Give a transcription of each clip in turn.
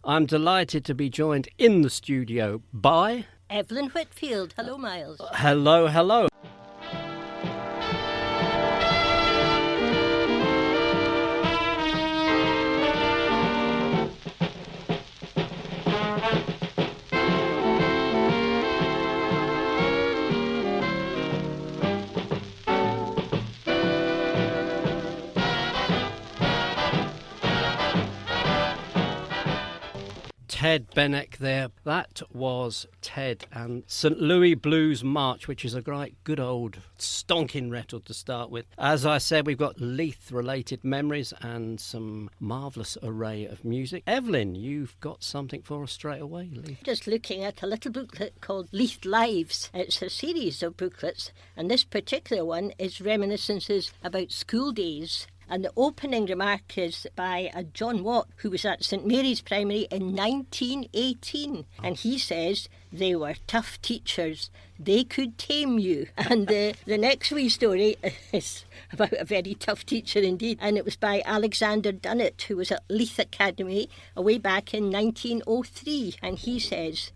I'm delighted to be joined in the studio by... Evelyn Whitfield. Hello, Miles. Hello, hello. Ted Bennick there. That was Ted and St Louis Blues March, which is a great good old stonking rattle to start with. As I said, we've got Leith-related memories and some marvellous array of music. Evelyn, you've got something for us straight away, Leith. Just looking at a little booklet called Leith Lives. It's a series of booklets, and this particular one is reminiscences about school days. And the opening remark is by a John Watt, who was at St Mary's Primary in 1918. And he says, they were tough teachers. They could tame you. And the next wee story is about a very tough teacher indeed. And it was by Alexander Dunnett, who was at Leith Academy way back in 1903. And he says,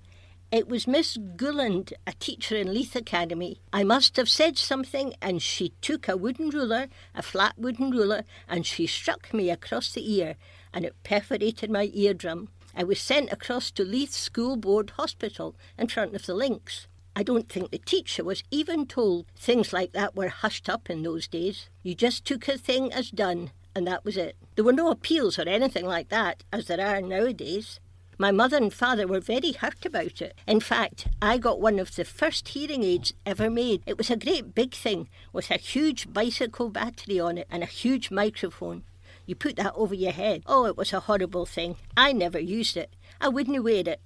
it was Miss Gulland, a teacher in Leith Academy. I must have said something, and she took a wooden ruler, a flat wooden ruler, and she struck me across the ear, and it perforated my eardrum. I was sent across to Leith School Board Hospital in front of the Links. I don't think the teacher was even told things like that were hushed up in those days. You just took a thing as done, and that was it. There were no appeals or anything like that, as there are nowadays. My mother and father were very hurt about it. In fact, I got one of the first hearing aids ever made. It was a great big thing with a huge bicycle battery on it and a huge microphone. You put that over your head. Oh, it was a horrible thing. I never used it. I wouldn't wear it.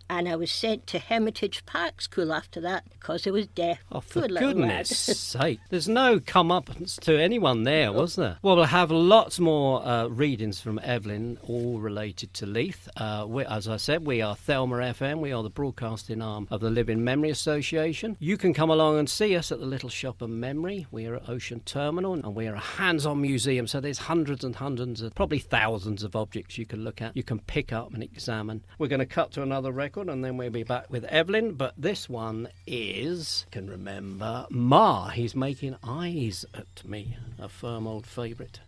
And I was sent to Hermitage Park School after that because I was deaf. Oh, for goodness sake. There's no come-uppance to anyone there, was there? Well, we'll have lots more readings from Evelyn, all related to Leith. As I said, we are Thelma FM. We are the broadcasting arm of the Living Memory Association. You can come along and see us at the Little Shop of Memory. We are at Ocean Terminal, and we are a hands-on museum, so there's hundreds and hundreds, probably thousands of objects you can look at, you can pick up and examine. We're going to cut to another record, and then we'll be back with Evelyn, but this one is, can remember, Ma, He's Making Eyes at Me, a firm old favourite.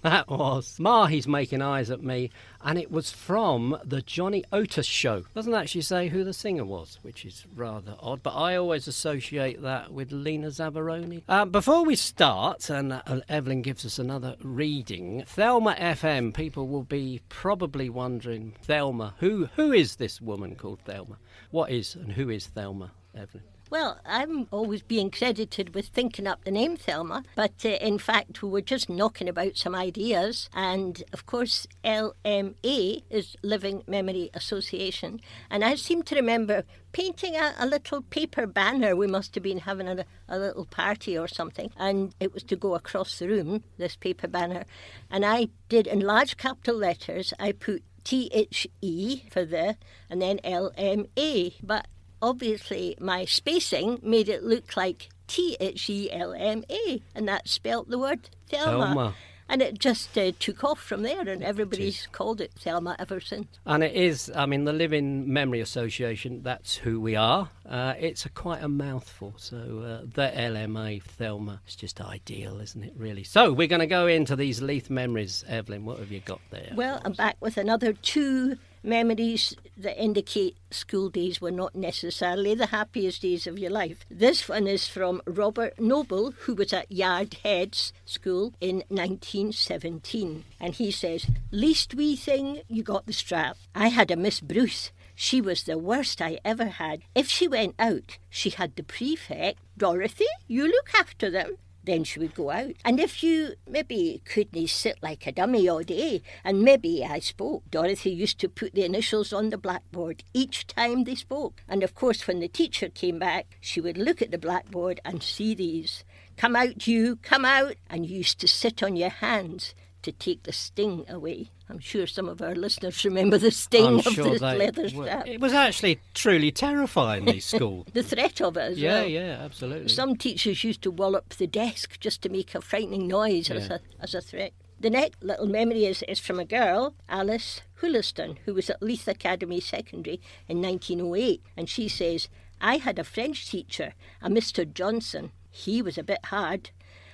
That was Ma, He's Making Eyes at Me, and it was from the Johnny Otis Show. Doesn't actually say who the singer was, which is rather odd, but I always associate that with Lena Zabaroni. Before we start, and Evelyn gives us another reading, Thelma FM, people will be probably wondering, Thelma, who is this woman called Thelma? What is and who is Thelma, Evelyn? Well, I'm always being credited with thinking up the name Thelma, but in fact we were just knocking about some ideas, and of course LMA is Living Memory Association, and I seem to remember painting a little paper banner. We must have been having a little party or something, and it was to go across the room, this paper banner, and I did in large capital letters, I put THE for the, and then LMA, but obviously my spacing made it look like THELMA, and that spelt the word Thelma. And it just took off from there, and everybody's called it Thelma ever since. And it is, I mean, the Living Memory Association, that's who we are. It's quite a mouthful, so the LMA, Thelma, it's just ideal, isn't it, really? So we're going to go into these Leith memories. Evelyn, what have you got there? Well, I'm back with another two memories that indicate school days were not necessarily the happiest days of your life. This one is from Robert Noble, who was at Yard Heads School in 1917. And he says, least wee thing, you got the strap. I had a Miss Bruce. She was the worst I ever had. If she went out, she had the prefect, Dorothy, you look after them. Then she would go out. And if you maybe couldn't sit like a dummy all day, and maybe I spoke, Dorothy used to put the initials on the blackboard each time they spoke. And of course, when the teacher came back, she would look at the blackboard and see these. Come out, you, come out. And you used to sit on your hands to take the sting away. I'm sure some of our listeners remember the sting of this leather strap. It was actually truly terrifying, these schools. The threat of it as well. Yeah, absolutely. Some teachers used to wallop the desk just to make a frightening noise as a threat. The next little memory is from a girl, Alice Hulliston, who was at Leith Academy Secondary in 1908. And she says, I had a French teacher, a Mr. Johnson. He was a bit hard.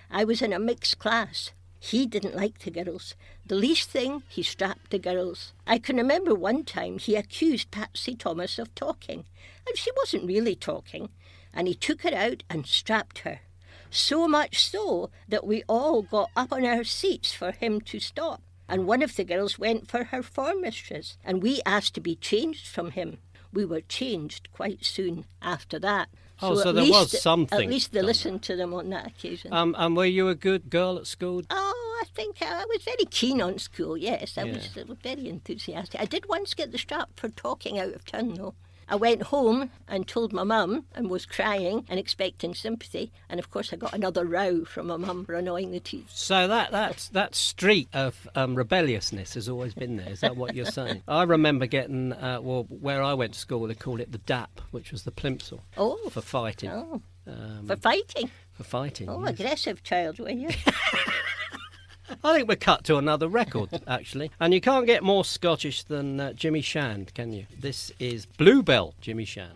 I was in a mixed class. He didn't like the girls. The least thing, he strapped the girls. I can remember one time he accused Patsy Thomas of talking, and she wasn't really talking, and he took her out and strapped her. So much so that we all got up on our seats for him to stop, and one of the girls went for her form mistress, and we asked to be changed from him. We were changed quite soon after that. So there was something. At least they listened to them on that occasion. And were you a good girl at school? Oh, I think I was very keen on school, yes. I was very enthusiastic. I did once get the strap for talking out of turn, though. I went home and told my mum and was crying and expecting sympathy. And, of course, I got another row from my mum for annoying the teacher. So that streak of rebelliousness has always been there. Is that what you're saying? I remember getting, where I went to school, they called it the DAP, which was the plimsoll. Oh. For fighting. Oh. For fighting? For fighting, Oh, yes. Aggressive child, were you? I think we're cut to another record, actually. And you can't get more Scottish than Jimmy Shand, can you? This is Bluebell, Jimmy Shand.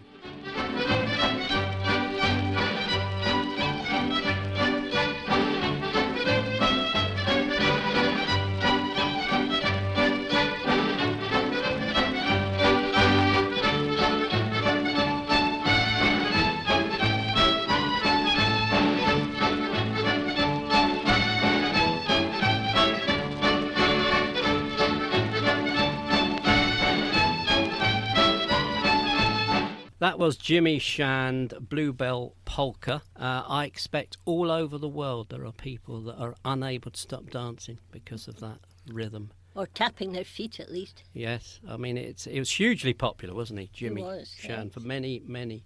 That was Jimmy Shand, Bluebell Polka. I expect all over the world there are people that are unable to stop dancing because of that rhythm. Or tapping their feet, at least. Yes, I mean, it was hugely popular, wasn't he, Jimmy Shand, for many, many,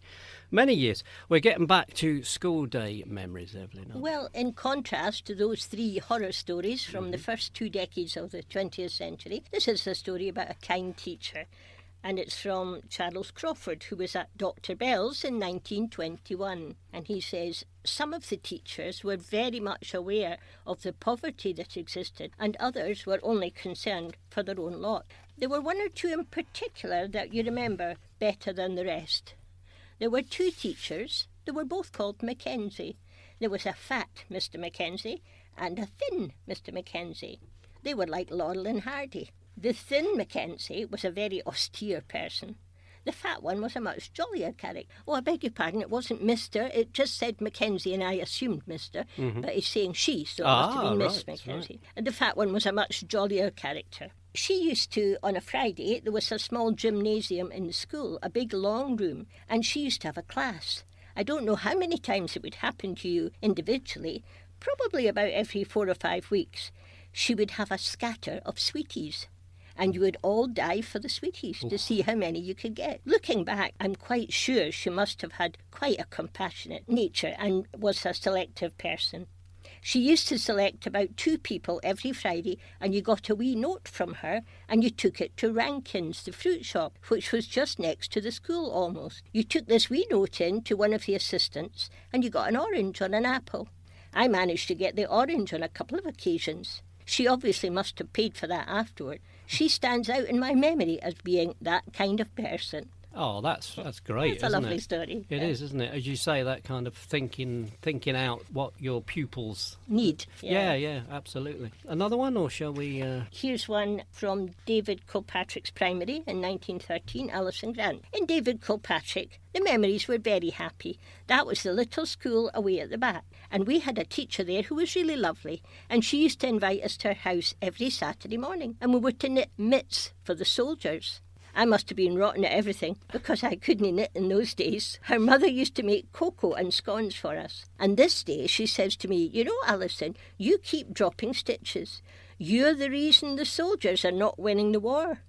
many years. We're getting back to school day memories, Evelyn. Well, in contrast to those three horror stories from the first 2 decades of the 20th century, this is a story about a kind teacher. And it's from Charles Crawford, who was at Dr. Bell's in 1921. And he says, some of the teachers were very much aware of the poverty that existed, and others were only concerned for their own lot. There were 1 or 2 in particular that you remember better than the rest. There were 2 teachers. They were both called Mackenzie. There was a fat Mr. Mackenzie and a thin Mr. Mackenzie. They were like Laurel and Hardy. The thin Mackenzie was a very austere person. The fat one was a much jollier character. Oh, I beg your pardon, it wasn't Mr. It just said Mackenzie and I assumed Mr. But he's saying she, so it must have been Miss Mackenzie. Right. And the fat one was a much jollier character. She used to, on a Friday, there was a small gymnasium in the school, a big long room, and she used to have a class. I don't know how many times it would happen to you individually, probably about every 4 or 5 weeks. She would have a scatter of sweeties. And you would all dive for the sweeties to see how many you could get. Looking back, I'm quite sure she must have had quite a compassionate nature and was a selective person. She used to select about 2 people every Friday, and you got a wee note from her, and you took it to Rankin's, the fruit shop, which was just next to the school almost. You took this wee note in to one of the assistants, and you got an orange or an apple. I managed to get the orange on a couple of occasions. She obviously must have paid for that afterward. She stands out in my memory as being that kind of person. Oh, that's great, It's a lovely story. It is, isn't it? As you say, that kind of thinking out what your pupils need. Yeah, absolutely. Another one, or shall we? Here's one from David Kilpatrick's primary in 1913, Alison Grant. In David Kilpatrick, the memories were very happy. That was the little school away at the back. And we had a teacher there who was really lovely. And she used to invite us to her house every Saturday morning. And we were to knit mitts for the soldiers. I must have been rotten at everything because I couldn't knit in those days. Her mother used to make cocoa and scones for us. And this day she says to me, you know, Alison, you keep dropping stitches. You're the reason the soldiers are not winning the war.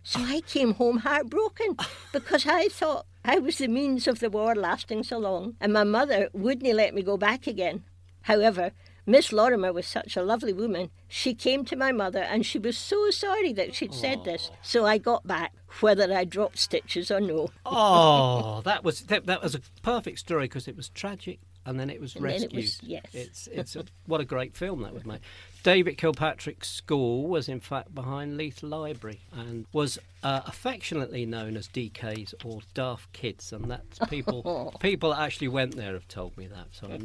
So I came home heartbroken because I thought I was the means of the war lasting so long. And my mother wouldn't let me go back again. However, Miss Lorimer was such a lovely woman. She came to my mother and she was so sorry that she'd said this. So I got back, whether I dropped stitches or no. Oh, that was a perfect story because it was tragic and then it was rescued. Yes. What a great film that would make. David Kilpatrick's school was in fact behind Leith Library and was affectionately known as DKs or Daft Kids, and that's people that actually went there have told me that. So I'm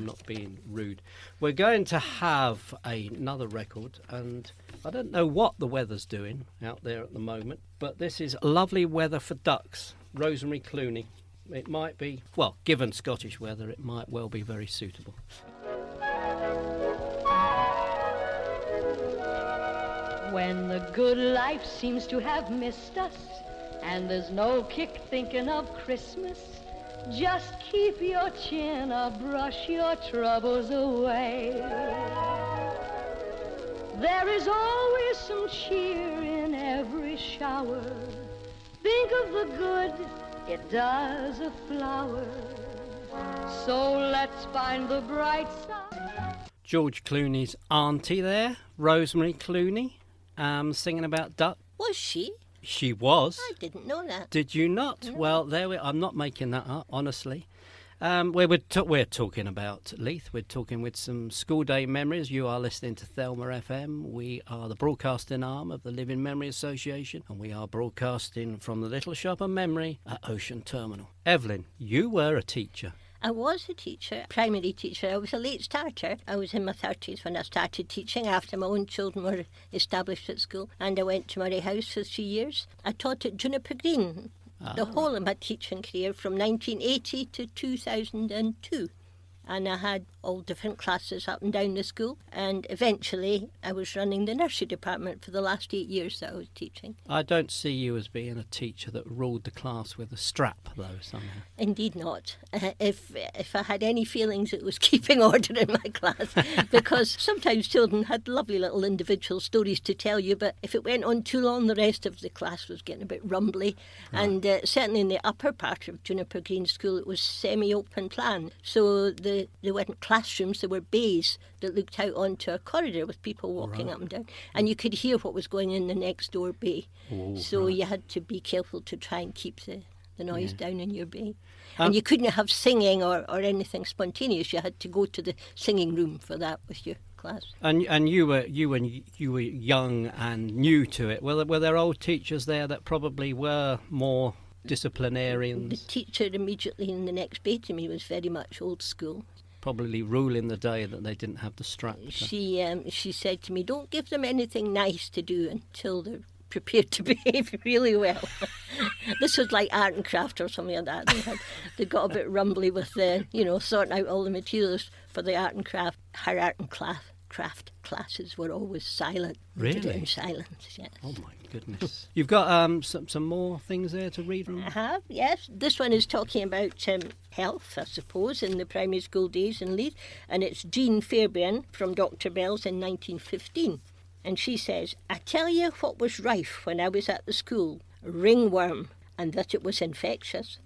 not being rude. We're going to have another record, and I don't know what the weather's doing out there at the moment, but this is lovely weather for ducks. Rosemary Clooney. It might be, well, given Scottish weather, it might well be very suitable. When the good life seems to have missed us, and there's no kick thinking of Christmas, just keep your chin up, brush your troubles away. There is always some cheer in every shower. Think of the good it does a flower. So let's find the bright side. George Clooney's auntie there, Rosemary Clooney, singing about duck. Was she? She was. I didn't know that. Did you not? No. Well, I'm not making that up, honestly. We're talking about Leith. We're talking with some school day memories. You are listening to Thelma FM. We are the broadcasting arm of the Living Memory Association, and we are broadcasting from the Little Shop of Memory at Ocean Terminal. Evelyn, you were a teacher. I was a teacher, primary teacher. I was a late starter. I was in my 30s when I started teaching after my own children were established at school, and I went to Murray House for 3 years. I taught at Juniper Green the whole of my teaching career from 1980 to 2002. And I had all different classes up and down the school. And eventually I was running the nursery department for the last 8 years that I was teaching. I don't see you as being a teacher that ruled the class with a strap, though, somehow. Indeed not. If I had any feelings, it was keeping order in my class. Because sometimes children had lovely little individual stories to tell you, but if it went on too long, the rest of the class was getting a bit rumbly. Right. And certainly in the upper part of Juniper Green School, it was semi-open plan. So there weren't classrooms, there were bays that looked out onto a corridor with people walking up and down, and you could hear what was going in the next door bay. So you had to be careful to try and keep the noise down in your bay. And you couldn't have singing or anything spontaneous. You had to go to the singing room for that with your class. And you were young and new to it. Were there old teachers there that probably were more disciplinarians? The teacher immediately in the next bay to me was very much old school. Probably ruling the day that they didn't have the strap. She said to me, don't give them anything nice to do until they're prepared to behave really well. This was like art and craft or something like that. They got a bit rumbly with sorting out all the materials for the art and craft. Her art and craft classes were always silent. Really? Did it in silence, yes. Oh my goodness. You've got some more things there to read from? I have, yes. This one is talking about health, I suppose, in the primary school days in Leith, and it's Jean Fairbairn from Dr. Bell's in 1915. And she says, I tell you what was rife when I was at the school, ringworm, and that it was infectious.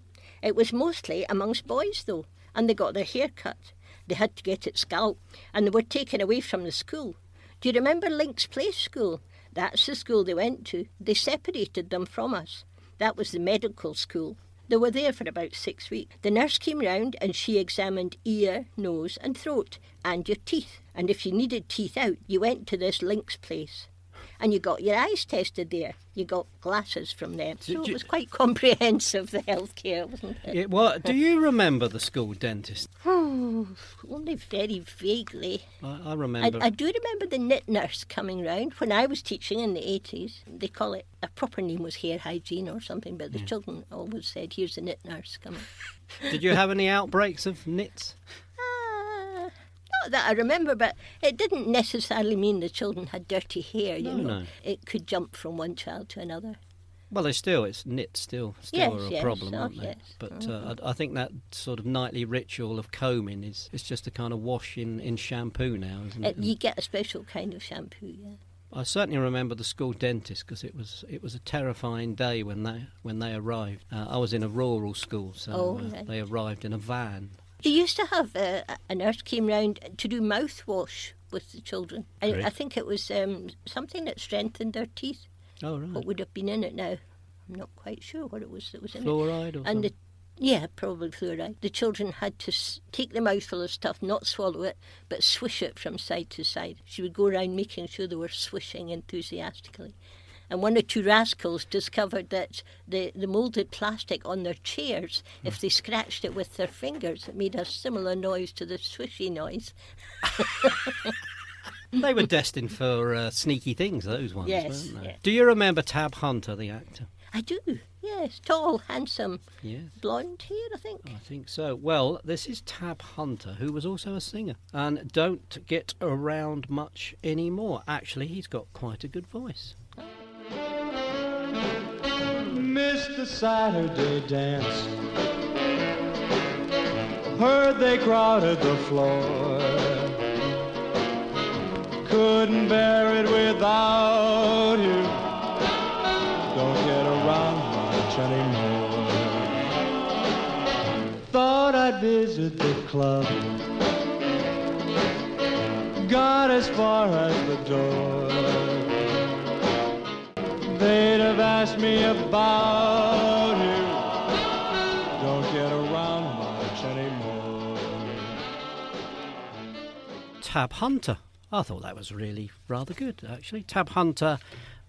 It was mostly amongst boys, though, and they got their hair cut. They had to get it scalped, and they were taken away from the school. Do you remember Links Place School? That's the school they went to. They separated them from us. That was the medical school. They were there for about 6 weeks. The nurse came round and she examined ear, nose and throat and your teeth. And if you needed teeth out, you went to this Links Place. And you got your eyes tested there. You got glasses from them. So it was quite comprehensive, the healthcare, wasn't it? Do you remember the school dentist? Only very vaguely. I remember. I do remember the knit nurse coming round when I was teaching in the 80s. They call it, a proper name was hair hygiene or something, but the children always said, here's the knit nurse coming. Did you have any outbreaks of nits? Not that I remember, but it didn't necessarily mean the children had dirty hair, you know. No. It could jump from one child to another. Well, it's knit still Yes, are a yes, problem, oh, aren't they? yes. But I think that sort of nightly ritual of combing is just a kind of wash in shampoo now, isn't it? You get a special kind of shampoo, yeah. I certainly remember the school dentist because it was a terrifying day when they arrived. I was in a rural school, so right. they arrived in a van. They used to have a nurse came round to do mouthwash with the children. Great. I think it was something that strengthened their teeth. Oh, right. What would have been in it now? I'm not quite sure what it was that was in Fluoride it. or something? Yeah, probably fluoride. The children had to take the mouthful of stuff, not swallow it, but swish it from side to side. She would go around making sure they were swishing enthusiastically. And one or two rascals discovered that the moulded plastic on their chairs, if they scratched it with their fingers, it made a similar noise to the swishy noise. They were destined for sneaky things, those ones, Yes, weren't they? yeah. Do you remember Tab Hunter, the actor? I do, yes. Tall, handsome, Yes. blonde hair, I think. I think so. Well, this is Tab Hunter, who was also a singer and don't get around much anymore. Actually, he's got quite a good voice. Missed the Saturday dance. Heard they crowded the floor. Couldn't bear it without you. Don't get around much anymore. Thought I'd visit the club. Got as far as the door. They'd have asked me about you. Don't get around much anymore. Tab Hunter. I thought that was really rather good, actually. Tab Hunter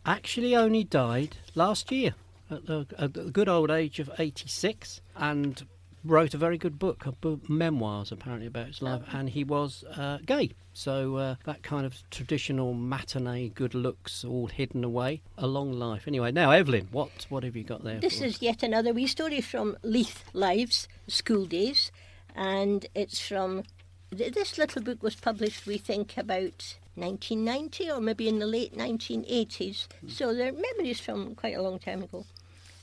actually only died last year at the good old age of 86 and wrote a very good book, memoirs apparently about his life, and he was gay. So that kind of traditional matinee good looks all hidden away, a long life. Anyway, now Evelyn, what have you got there? This for is us? yet another wee story from Leith Lives, School Days, and it's from... This little book was published, we think, about 1990 or maybe in the late 1980s. So they're memories from quite a long time ago.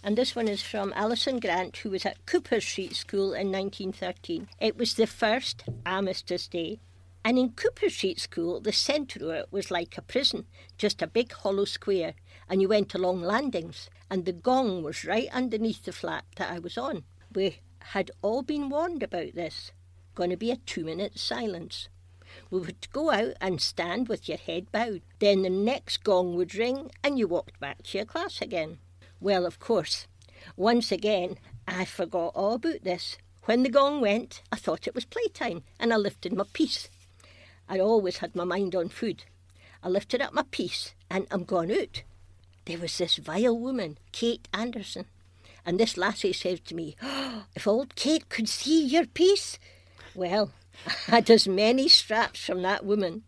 And this one is from Alison Grant, who was at Cooper Street School in 1913. It was the first Armistice Day. And in Cooper Street School, the centre of it was like a prison, just a big hollow square. And you went along landings, and the gong was right underneath the flat that I was on. We had all been warned about this. Going to be a 2-minute silence. We would go out and stand with your head bowed. Then the next gong would ring and you walked back to your class again. Well, of course, once again, I forgot all about this. When the gong went, I thought it was playtime and I lifted my piece. I always had my mind on food. I lifted up my piece and I'm gone out. There was this vile woman, Kate Anderson. And this lassie says to me, "Oh, if old Kate could see your piece." Well, I had as many straps from that woman.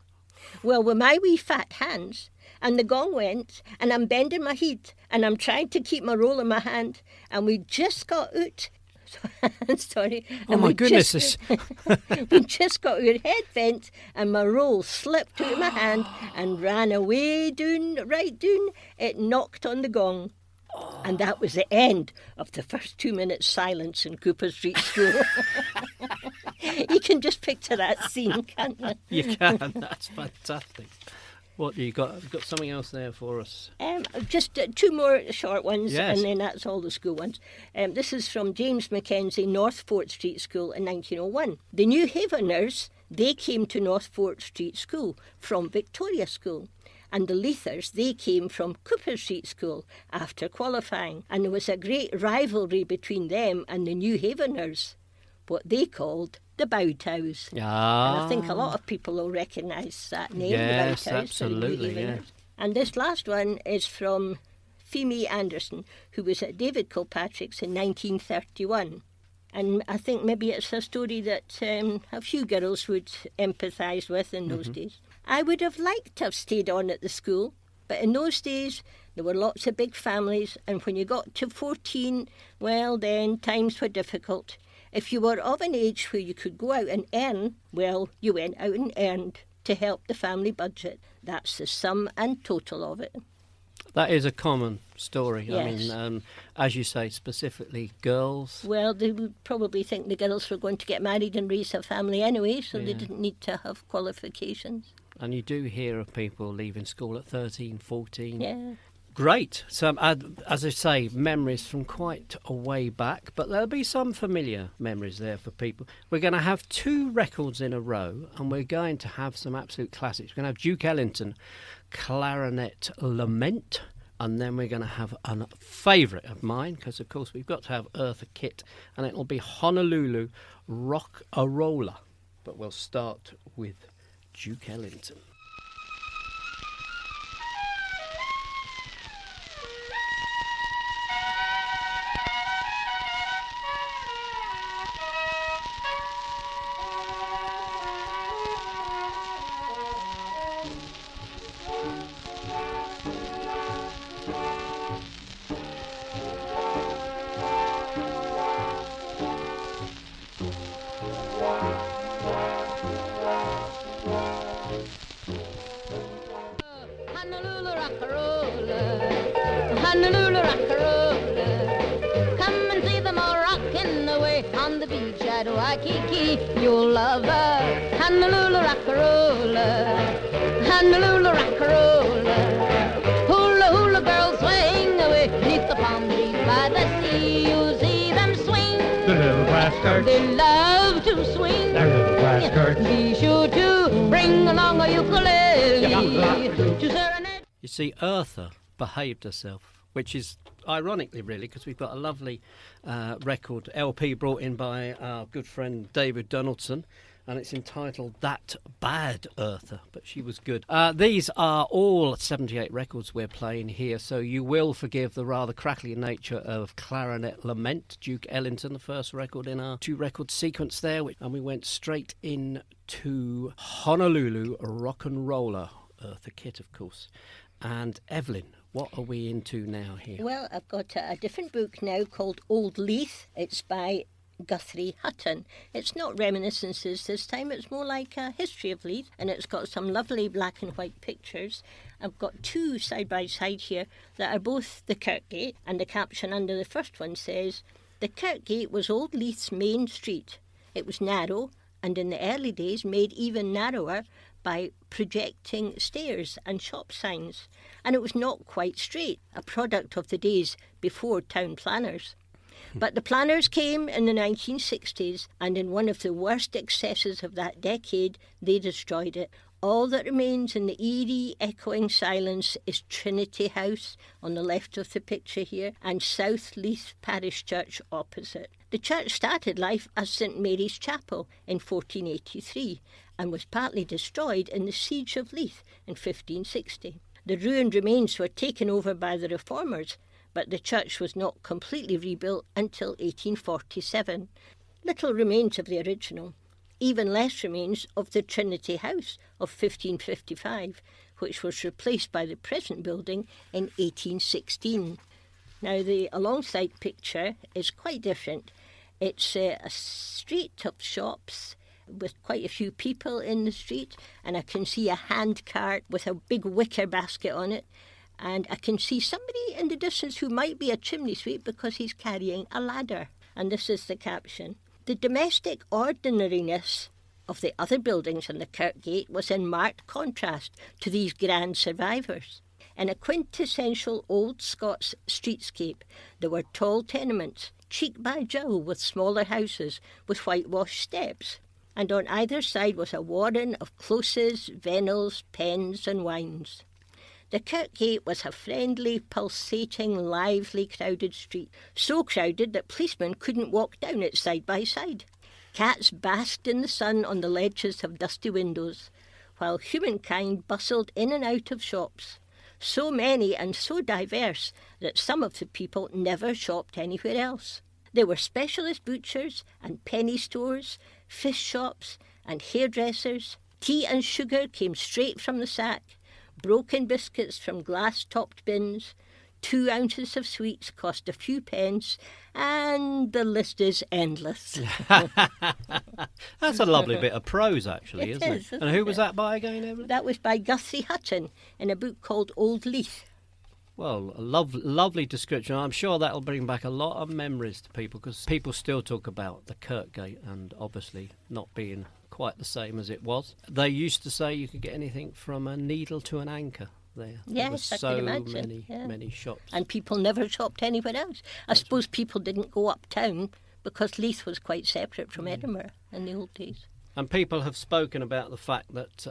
Well, with my wee fat hands, and the gong went, and I'm bending my head, and I'm trying to keep my roll in my hand, and we just got out. Sorry. Oh, my goodness. We just got our head bent, and my roll slipped out of my hand and ran away right down. It knocked on the gong. And that was the end of the first 2 minutes silence in Cooper Street School. You can just picture that scene, can't you? You can. That's fantastic. What do you got? You've got something else there for us? Just 2 more short ones, Yes. and then that's all the school ones. This is from James Mackenzie, North Fort Street School in 1901. The New Haveners, they came to North Fort Street School from Victoria School. And the Leithers, they came from Cooper Street School after qualifying. And there was a great rivalry between them and the New Haveners, what they called the Bowtows. Ah. And I think a lot of people will recognise that name, Yes, the Bowtows. absolutely, the New yeah. Haveners. And this last one is from Pheme Anderson, who was at David Kilpatrick's in 1931. And I think maybe it's a story that a few girls would empathise with in those days. I would have liked to have stayed on at the school, but in those days there were lots of big families, and when you got to 14, well then, times were difficult. If you were of an age where you could go out and earn, well, you went out and earned to help the family budget. That's the sum and total of it. That is a common story. Yes. I mean, as you say, specifically girls. Well, they would probably think the girls were going to get married and raise a family anyway, so they didn't need to have qualifications. And you do hear of people leaving school at 13, 14. Yeah. Great. So, as I say, memories from quite a way back, but there'll be some familiar memories there for people. We're going to have 2 records in a row, and we're going to have some absolute classics. We're going to have Duke Ellington, Clarinet Lament, and then we're going to have a favourite of mine, because, of course, we've got to have Eartha Kitt, and it'll be Honolulu Rock-a-Roller. But we'll start with Duke Ellington. Honolulu rock-a-roller, Honolulu rock-a-roller. Come and see them all rocking away on the beach at Waikiki. You'll love her, Honolulu rock-a-roller, Honolulu rock-a-roller. Hula hula girls swing away beneath the palm trees by the sea. You'll see them swing. The little rascals. They love to swing. The little rascals. Be sure to bring along a ukulele to serenade. You see, Eartha behaved herself, which is ironically, really, because we've got a lovely record LP brought in by our good friend David Donaldson, and it's entitled That Bad Eartha, but she was good. These are all 78 records we're playing here, so you will forgive the rather crackly nature of Clarinet Lament, Duke Ellington, the first record in our 2-record sequence there, and we went straight into Honolulu Rock and Roller, Eartha Kitt, of course. And Evelyn, what are we into now here? Well, I've got a different book now called Old Leith. It's by Guthrie Hutton. It's not reminiscences this time, it's more like a history of Leith, and it's got some lovely black and white pictures. I've got 2 side by side here that are both the Kirkgate, and the caption under the first one says, "The Kirkgate was Old Leith's main street. It was narrow, and in the early days made even narrower by projecting stairs and shop signs, and it was not quite straight, a product of the days before town planners. But the planners came in the 1960s, and in one of the worst excesses of that decade, they destroyed it. All that remains in the eerie, echoing silence is Trinity House, on the left of the picture here, and South Leith Parish Church opposite. The church started life as St Mary's Chapel in 1483, and was partly destroyed in the Siege of Leith in 1560. The ruined remains were taken over by the Reformers, but the church was not completely rebuilt until 1847. Little remains of the original. Even less remains of the Trinity House of 1555, which was replaced by the present building in 1816. Now, the alongside picture is quite different. It's a street of shops with quite a few people in the street, and I can see a hand cart with a big wicker basket on it, and I can see somebody in the distance who might be a chimney sweep because he's carrying a ladder. And this is the caption. The domestic ordinariness of the other buildings in the Kirkgate was in marked contrast to these grand survivors. In a quintessential old Scots streetscape, there were tall tenements, cheek by jowl with smaller houses with whitewashed steps, and on either side was a warren of closes, vennels, pens and wines. The Kirkgate was a friendly, pulsating, lively, crowded street, so crowded that policemen couldn't walk down it side by side. Cats basked in the sun on the ledges of dusty windows, while humankind bustled in and out of shops, so many and so diverse that some of the people never shopped anywhere else. There were specialist butchers and penny stores, fish shops and hairdressers. Tea and sugar came straight from the sack, broken biscuits from glass-topped bins, 2 ounces of sweets cost a few pence, and the list is endless. That's a lovely bit of prose, actually, It isn't is, it? isn't And who it? was that by again, Evelyn? That was by Guthrie Hutton in a book called Old Leith. Well, a lovely description. I'm sure that'll bring back a lot of memories to people, because people still talk about the Kirkgate and obviously not being quite the same as it was. They used to say you could get anything from a needle to an anchor there. Yes, there I can were imagine. many shops. And people never shopped anywhere else. I suppose people didn't go uptown because Leith was quite separate from Edinburgh in the old days. And people have spoken about the fact that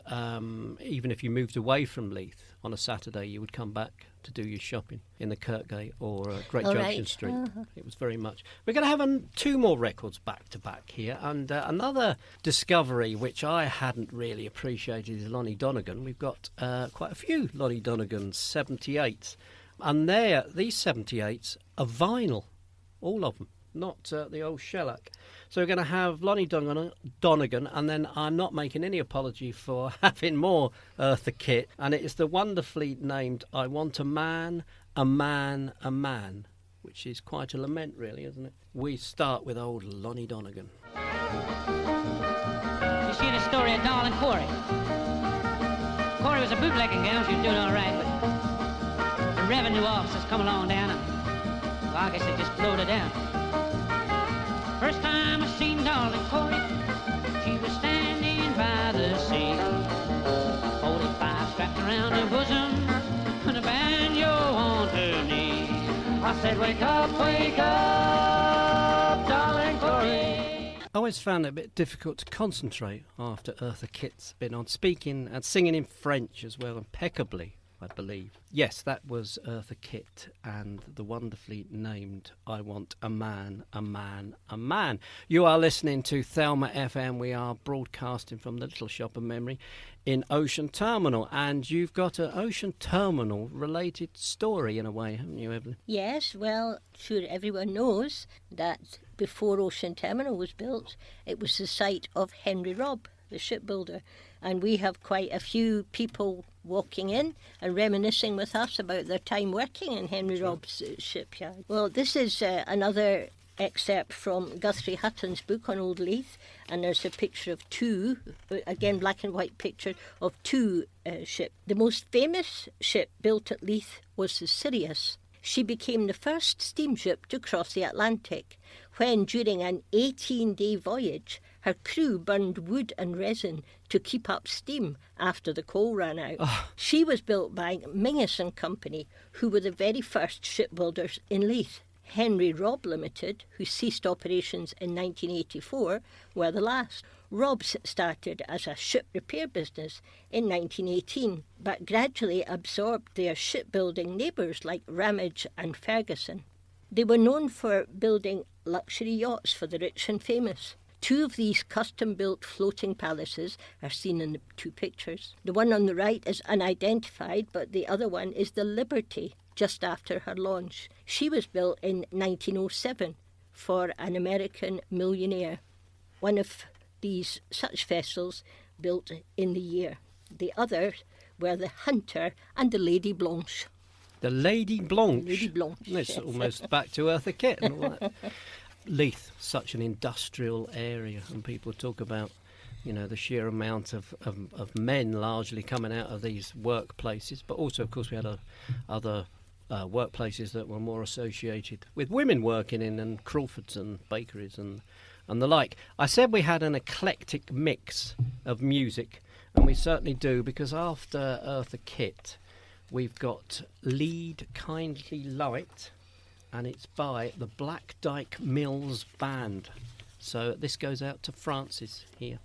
even if you moved away from Leith on a Saturday, you would come back to do your shopping in the Kirkgate or Great Junction Street. It was very much. We're going to have two more records back to back here, and another discovery which I hadn't really appreciated is Lonnie Donegan. We've got quite a few Lonnie Donegan 78s, and these 78s are vinyl, all of them, not the old shellac. So we're going to have Lonnie Donegan, and then I'm not making any apology for having more Eartha Kitt, and it is the wonderfully named I Want a Man, a Man, a Man, which is quite a lament, really, isn't it? We start with old Lonnie Donegan. You see the story of Darling Corey. Corey was a bootlegging gal, she was doing all right, but the revenue officers come along down, and well, I guess they just blowed her down. First time I seen Darling Corey, she was standing by the sea. 45 strapped around her bosom, and a banjo on her knee. I said, wake up, darling Corey. I always found it a bit difficult to concentrate after Eartha Kitt's been on, speaking and singing in French as well, impeccably, I believe. Yes, that was Eartha Kitt and the wonderfully named I Want a Man, a Man, a Man. You are listening to Thelma FM. We are broadcasting from the Little Shop of Memory in Ocean Terminal, and you've got an Ocean Terminal related story in a way, haven't you, Evelyn? Yes, well, sure, everyone knows that before Ocean Terminal was built, it was the site of Henry Robb, the shipbuilder, and we have quite a few people walking in and reminiscing with us about their time working in Henry Robb's shipyard. Well, this is another excerpt from Guthrie Hutton's book on Old Leith, and there's a picture of two, again black and white picture of two ships. The most famous ship built at Leith was the Sirius. She became the first steamship to cross the Atlantic when, during an 18-day voyage, her crew burned wood and resin to keep up steam after the coal ran out. She was built by Mingus and Company, who were the very first shipbuilders in Leith. Henry Robb Limited, who ceased operations in 1984, were the last. Robb's started as a ship repair business in 1918, but gradually absorbed their shipbuilding neighbours like Ramage and Ferguson. They were known for building luxury yachts for the rich and famous. Two of these custom-built floating palaces are seen in the two pictures. The one on the right is unidentified, but the other one is the Liberty, just after her launch. She was built in 1907 for an American millionaire. One of these such vessels built in the year. The others were the Hunter and the Lady Blanche. The Lady Blanche. Lady Blanche. It's almost back to Eartha Kitt and all that. Leith, such an industrial area, and people talk about, you know, the sheer amount of men largely coming out of these workplaces, but also, of course, we had other workplaces that were more associated with women working in, and Crawfords and bakeries and the like. I said we had an eclectic mix of music, and we certainly do, because after Eartha Kitt, we've got Lead Kindly Light, and it's by the Black Dyke Mills Band. So this goes out to Francis here.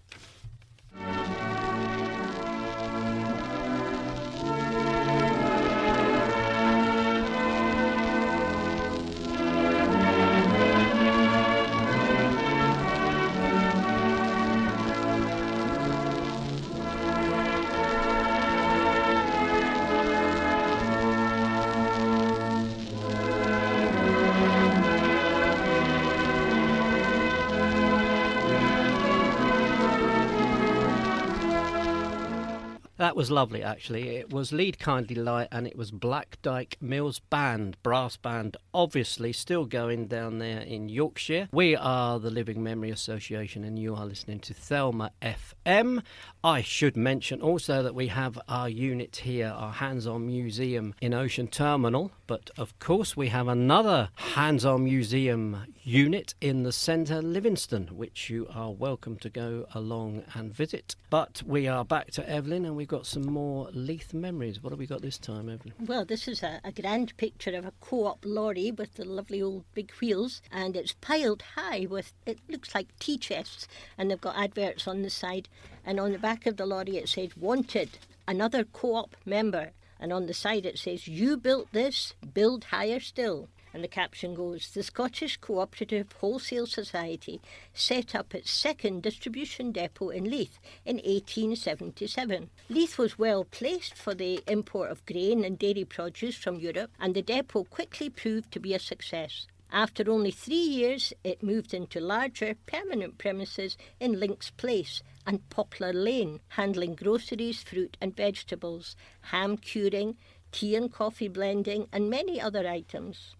That was lovely, actually. It was Lead Kindly Light, and it was Black Dyke Mills Band, brass band, obviously still going down there in Yorkshire. We are the Living Memory Association, and you are listening to Thelma FM. I should mention also that we have our unit here, our hands-on museum in Ocean Terminal, but of course we have another hands-on museum unit in the centre, Livingston, which you are welcome to go along and visit. But we are back to Evelyn, and we've got some more Leith memories. What have we got this time, Evelyn? Well, this is a grand picture of a co-op lorry with the lovely old big wheels, and it's piled high with, it looks like tea chests, and they've got adverts on the side, and on the back of the lorry it says, "Wanted, another co-op member," and on the side it says, "You built this, build higher still." And the caption goes, "The Scottish Cooperative Wholesale Society set up its second distribution depot in Leith in 1877. Leith was well placed for the import of grain and dairy produce from Europe, and the depot quickly proved to be a success. After only 3 years, it moved into larger, permanent premises in Links Place and Poplar Lane, handling groceries, fruit and vegetables, ham curing, tea and coffee blending, and many other items.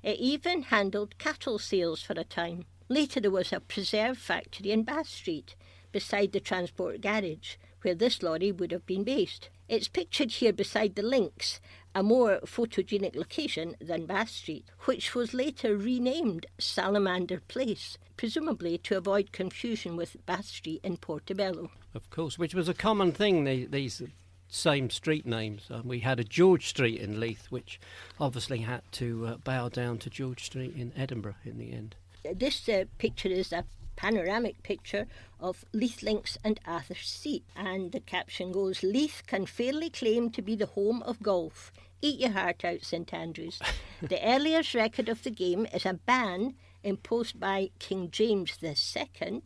It even handled cattle sales for a time. Later there was a preserve factory in Bath Street, beside the transport garage, where this lorry would have been based. It's pictured here beside the Links, a more photogenic location than Bath Street, which was later renamed Salamander Place, presumably to avoid confusion with Bath Street in Portobello. Of course, which was a common thing, these same street names. We had a George Street in Leith, which obviously had to bow down to George Street in Edinburgh in the end. This picture is a panoramic picture of Leith Links and Arthur's Seat, and the caption goes, "Leith can fairly claim to be the home of golf. Eat your heart out, St Andrews." The earliest record of the game is a ban imposed by King James II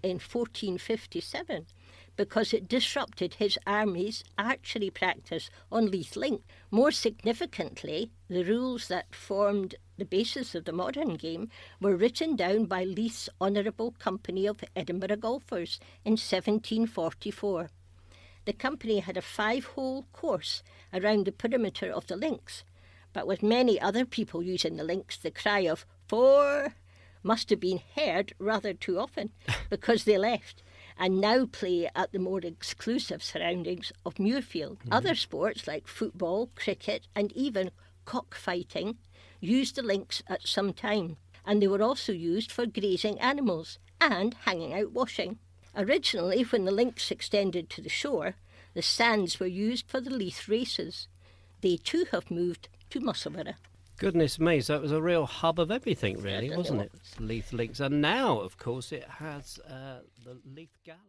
in 1457 because it disrupted his army's archery practice on Leith Links. More significantly, the rules that formed the basis of the modern game were written down by Leith's Honourable Company of Edinburgh Golfers in 1744. The company had a 5-hole course around the perimeter of the links, but with many other people using the links, the cry of "4" must have been heard rather too often because they left and now play at the more exclusive surroundings of Muirfield. Other sports like football, cricket and even cockfighting used the links at some time, and they were also used for grazing animals and hanging out washing. Originally, when the links extended to the shore, the sands were used for the Leith races. They too have moved to Musselburgh. Goodness me, so it was a real hub of everything, really, Certainly wasn't was. it? Leith Links. And now, of course, it has the Leith Gala.